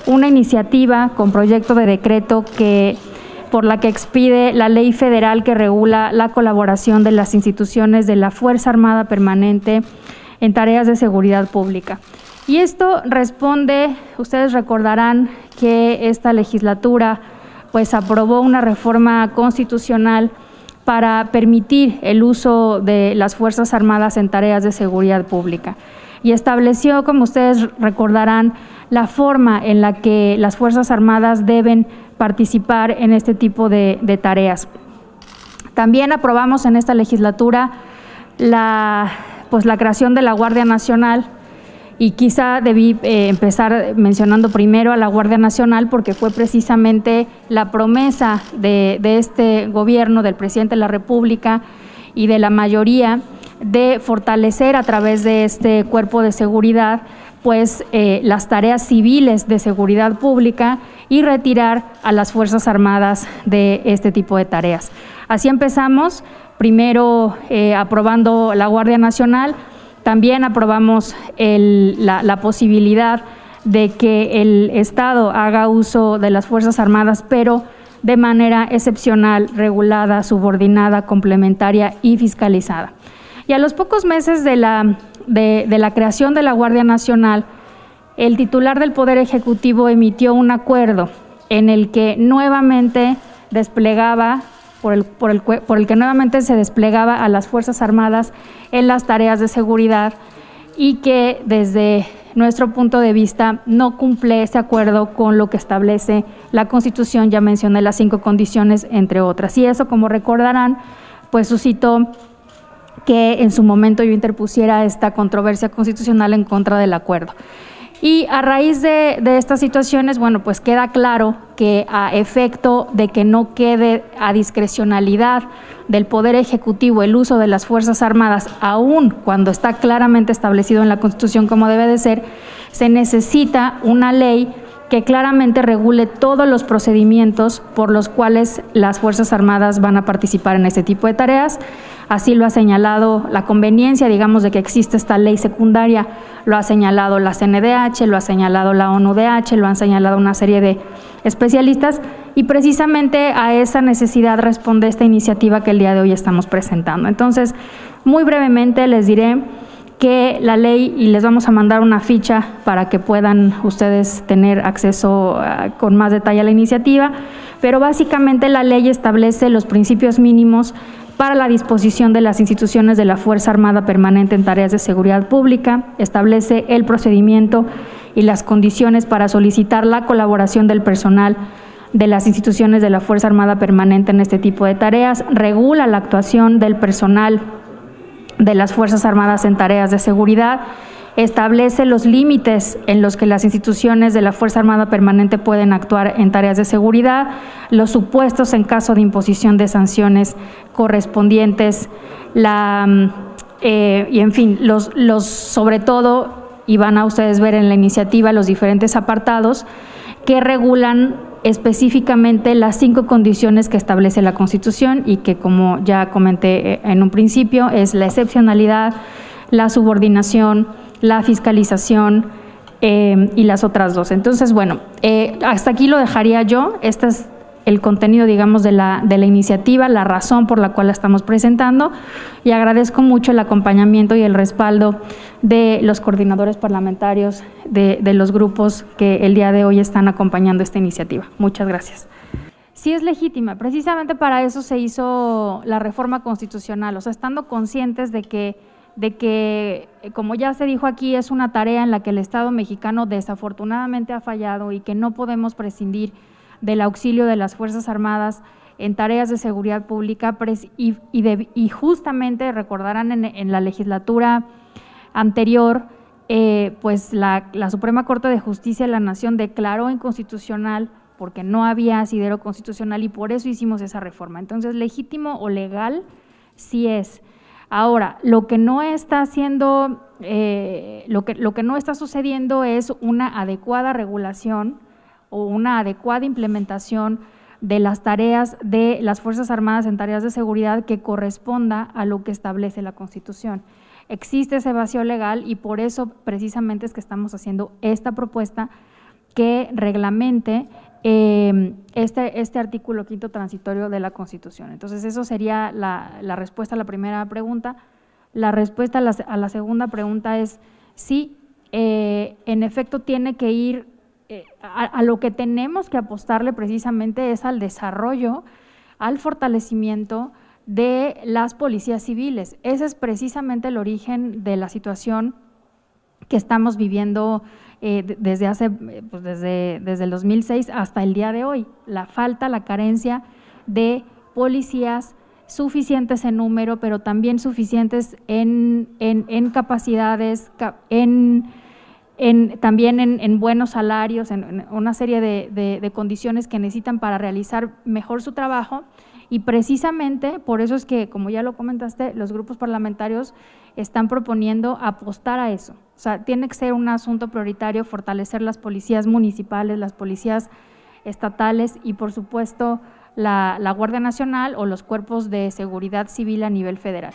una iniciativa con proyecto de decreto por la que expide la ley federal que regula la colaboración de las instituciones de la Fuerza Armada Permanente en tareas de seguridad pública. Y esto responde, ustedes recordarán que esta legislatura pues aprobó una reforma constitucional para permitir el uso de las Fuerzas Armadas en tareas de seguridad pública y estableció, como ustedes recordarán, la forma en la que las Fuerzas Armadas deben participar en este tipo de tareas. También aprobamos en esta legislatura la creación de la Guardia Nacional, y quizá debí empezar mencionando primero a la Guardia Nacional porque fue precisamente la promesa de este gobierno, del presidente de la República y de la mayoría, de fortalecer a través de este cuerpo de seguridad pues las tareas civiles de seguridad pública y retirar a las Fuerzas Armadas de este tipo de tareas. Así empezamos, primero aprobando la Guardia Nacional. También aprobamos la posibilidad de que el Estado haga uso de las Fuerzas Armadas, pero de manera excepcional, regulada, subordinada, complementaria y fiscalizada. Y a los pocos meses de la creación de la Guardia Nacional, el titular del Poder Ejecutivo emitió un acuerdo en el que nuevamente desplegaba por el que nuevamente se desplegaba a las Fuerzas Armadas en las tareas de seguridad y que desde nuestro punto de vista no cumple ese acuerdo con lo que establece la Constitución. Ya mencioné las 5 condiciones, entre otras. Y eso, como recordarán, pues suscitó que en su momento yo interpusiera esta controversia constitucional en contra del acuerdo. Y a raíz de estas situaciones, bueno, pues queda claro que a efecto de que no quede a discrecionalidad del Poder Ejecutivo el uso de las Fuerzas Armadas, aun cuando está claramente establecido en la Constitución como debe de ser, se necesita una ley que claramente regule todos los procedimientos por los cuales las Fuerzas Armadas van a participar en este tipo de tareas. Así lo ha señalado la conveniencia, digamos, de que existe esta ley secundaria, lo ha señalado la CNDH, lo ha señalado la ONUDH, lo han señalado una serie de especialistas y precisamente a esa necesidad responde esta iniciativa que el día de hoy estamos presentando. Entonces, muy brevemente les diré que la ley, y les vamos a mandar una ficha para que puedan ustedes tener acceso con más detalle a la iniciativa, pero básicamente la ley establece los principios mínimos para la disposición de las instituciones de la Fuerza Armada Permanente en tareas de seguridad pública, establece el procedimiento y las condiciones para solicitar la colaboración del personal de las instituciones de la Fuerza Armada Permanente en este tipo de tareas, regula la actuación del personal de las Fuerzas Armadas en tareas de seguridad, establece los límites en los que las instituciones de la Fuerza Armada Permanente pueden actuar en tareas de seguridad, los supuestos en caso de imposición de sanciones correspondientes, y en fin, sobre todo, y van a ustedes ver en la iniciativa los diferentes apartados que regulan específicamente las 5 condiciones que establece la Constitución y que, como ya comenté en un principio, es la excepcionalidad, la subordinación, la fiscalización y las otras 2. Entonces, bueno, hasta aquí lo dejaría yo. Este es el contenido, digamos, de la iniciativa, la razón por la cual la estamos presentando, y agradezco mucho el acompañamiento y el respaldo de los coordinadores parlamentarios de los grupos que el día de hoy están acompañando esta iniciativa. Muchas gracias. Sí es legítima, precisamente para eso se hizo la reforma constitucional, o sea, estando conscientes de que, como ya se dijo aquí, es una tarea en la que el Estado mexicano desafortunadamente ha fallado y que no podemos prescindir del auxilio de las Fuerzas Armadas en tareas de seguridad pública, y justamente recordarán en la legislatura anterior, pues la Suprema Corte de Justicia de la Nación declaró inconstitucional porque no había asidero constitucional y por eso hicimos esa reforma. Entonces, legítimo o legal sí es. Ahora, lo que no está haciendo, lo que no está sucediendo es una adecuada regulación o una adecuada implementación de las tareas de las Fuerzas Armadas en tareas de seguridad que corresponda a lo que establece la Constitución. Existe ese vacío legal y por eso precisamente es que estamos haciendo esta propuesta que reglamente este artículo 5º transitorio de la Constitución. Entonces, eso sería la respuesta a la primera pregunta. La respuesta a la segunda pregunta es sí, en efecto tiene que ir a lo que tenemos que apostarle precisamente es al desarrollo, al fortalecimiento de las policías civiles. Ese es precisamente el origen de la situación que estamos viviendo desde el 2006 hasta el día de hoy. La falta, la carencia de policías suficientes en número, pero también suficientes en capacidades, también en buenos salarios, en una serie de condiciones que necesitan para realizar mejor su trabajo. Y precisamente por eso es que, como ya lo comentaste, los grupos parlamentarios están proponiendo apostar a eso. O sea, tiene que ser un asunto prioritario fortalecer las policías municipales, las policías estatales y, por supuesto, la Guardia Nacional o los cuerpos de seguridad civil a nivel federal.